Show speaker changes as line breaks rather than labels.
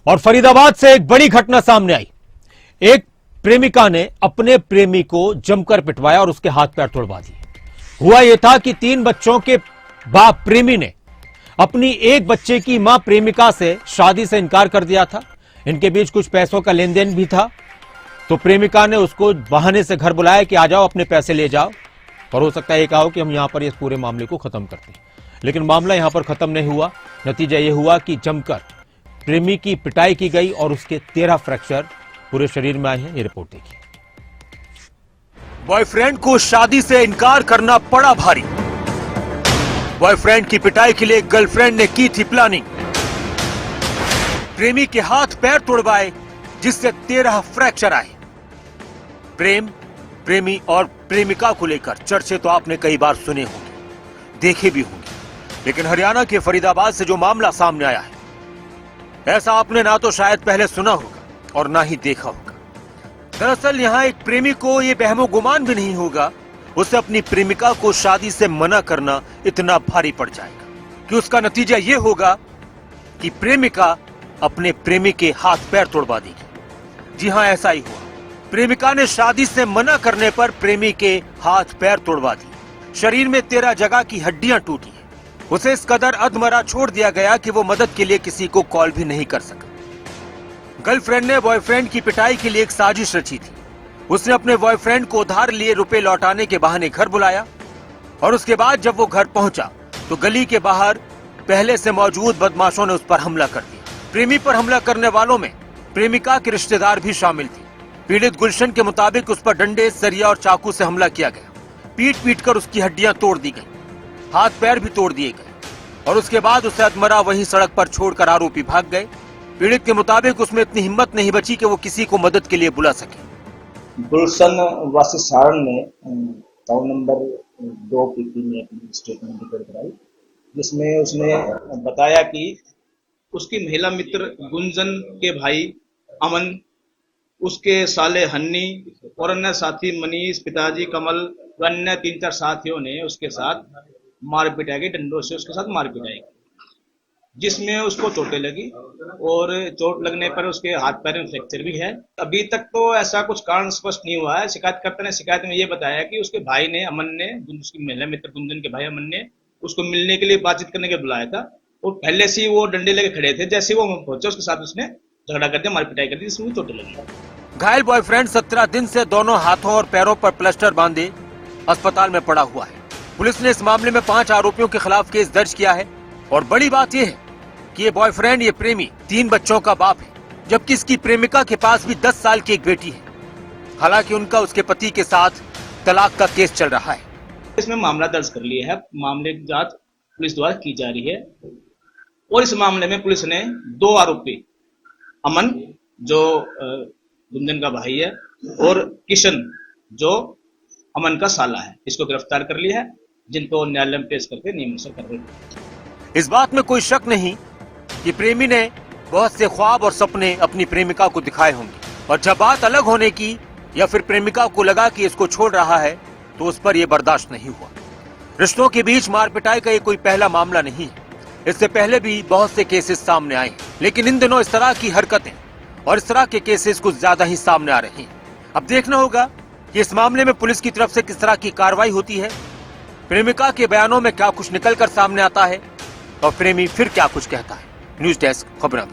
और फरीदाबाद से एक बड़ी घटना सामने आई। एक प्रेमिका ने अपने प्रेमी को जमकर पिटवाया और उसके हाथ पैर तोड़वा दिए। हुआ यह था कि 3 बच्चों के बाप प्रेमी ने अपनी एक बच्चे की मां प्रेमिका से शादी से इनकार कर दिया था। इनके बीच कुछ पैसों का लेन देन भी था, तो प्रेमिका ने उसको बहाने से घर बुलाया कि आ जाओ, अपने पैसे ले जाओ, और हो सकता है ये कहा हो कि हम यहां पर इस पूरे मामले को खत्म करते हैं। लेकिन मामला यहां पर खत्म नहीं हुआ। नतीजा यह हुआ कि जमकर प्रेमी की पिटाई की गई और उसके 13 फ्रैक्चर पूरे शरीर में आए हैं। ये रिपोर्ट देखिए।
बॉयफ्रेंड को शादी से इनकार करना पड़ा भारी। बॉयफ्रेंड की पिटाई के लिए गर्लफ्रेंड ने की थी प्लानिंग। प्रेमी के हाथ पैर तोड़वाए जिससे 13 फ्रैक्चर आए। प्रेम, प्रेमी और प्रेमिका को लेकर चर्चे तो आपने कई बार सुने होंगे, देखे भी होंगे, लेकिन हरियाणा के फरीदाबाद से जो मामला सामने आया है, ऐसा आपने ना तो शायद पहले सुना होगा और ना ही देखा होगा। दरअसल यहां एक प्रेमी को यह बहमो गुमान भी नहीं होगा उसे अपनी प्रेमिका को शादी से मना करना इतना भारी पड़ जाएगा कि उसका नतीजा यह होगा कि प्रेमिका अपने प्रेमी के हाथ पैर तोड़वा देगी। जी हां, ऐसा ही हुआ। प्रेमिका ने शादी से मना करने पर प्रेमी के हाथ पैर तोड़वा दिए। शरीर में 13 जगह की हड्डियां टूटी हैं। उसे इस कदर अधमरा छोड़ दिया गया कि वो मदद के लिए किसी को कॉल भी नहीं कर सका। गर्लफ्रेंड ने बॉयफ्रेंड की पिटाई के लिए एक साजिश रची थी। उसने अपने बॉयफ्रेंड को उधार लिए रुपए लौटाने के बहाने घर बुलाया और उसके बाद जब वो घर पहुंचा तो गली के बाहर पहले से मौजूद बदमाशों ने उस पर हमला कर दिया। प्रेमी पर हमला करने वालों में प्रेमिका के रिश्तेदार भी शामिल थे। पीड़ित गुलशन के मुताबिक उस पर डंडे, सरिया और चाकू से हमला किया गया। पीट पीट कर उसकी हड्डियां तोड़ दी गई, हाथ पैर भी तोड़ दिए गए और उसके बाद उसे अधमरा वहीं सड़क पर छोड़कर आरोपी भाग गए। पीड़ित के मुताबिक उसमें इतनी हिम्मत नहीं बची कि वो किसी को मदद के लिए बुला सके।
गुलशन वासी सारण ने टाउन नंबर 2 पीपी में अपनी स्टेटमेंट रिकॉर्ड कराई, जिसमें उसने बताया कि
उसकी महिला मित्र गुंजन के भाई अमन, उसके साले हन्नी और अन्य साथी मनीष, पिताजी कमल व अन्य 3-4 साथियों ने उसके साथ मारपीट की, डंडों से उसके साथ मारपीट आई, जिसमें उसको चोटें लगी और चोट लगने पर उसके हाथ पैर में फ्रैक्चर भी है। अभी तक तो ऐसा कुछ कारण स्पष्ट नहीं हुआ है। शिकायतकर्ता ने शिकायत में ये बताया कि उसके भाई ने, अमन ने, उसकी महिला मित्र गुंजन के भाई अमन ने उसको मिलने के लिए बातचीत करने के लिए बुलाया था और पहले से ही वो डंडे लेके खड़े थे। जैसे वो पहुंचे उसके साथ उसने झगड़ा कर दिया, मारपिटाई कर दी, जिसमें चोटें लगी।
घायल बॉयफ्रेंड 17 दिन से दोनों हाथों और पैरों पर प्लास्टर बांधे अस्पताल में पड़ा हुआ है। पुलिस ने इस मामले में 5 आरोपियों के खिलाफ केस दर्ज किया है और बड़ी बात यह है कि ये बॉयफ्रेंड, ये प्रेमी 3 बच्चों का बाप है, जबकि इसकी प्रेमिका के पास भी 10 साल की एक बेटी है। हालांकि उनका उसके पति के साथ तलाक का केस चल रहा है।
इसमें मामला दर्ज कर लिया है, मामले की जांच पुलिस द्वारा की जा रही है और इस मामले में पुलिस ने 2 आरोपी, अमन जो गुंजन का भाई है और किशन जो अमन का साला है, इसको गिरफ्तार कर लिया है, जिनको न्यायालय में पेश करके नियमानुसार कर रहे हैं।
इस बात में कोई शक नहीं कि प्रेमी ने बहुत से ख्वाब और सपने अपनी प्रेमिका को दिखाए होंगे और जब बात अलग होने की या फिर प्रेमिका को लगा कि इसको छोड़ रहा है तो उस पर यह बर्दाश्त नहीं हुआ। रिश्तों के बीच मारपिटाई का ये कोई पहला मामला नहीं है। इससे पहले भी बहुत से केसेस सामने आए, लेकिन इन दिनों इस तरह की हरकतें और इस तरह के केसेस कुछ ज्यादा ही सामने आ रहे हैं। अब देखना होगा कि इस मामले में पुलिस की तरफ से किस तरह की कार्रवाई होती है, प्रेमिका के बयानों में क्या कुछ निकल कर सामने आता है और प्रेमी फिर क्या कुछ कहता है। न्यूज़ डेस्क, खबरें।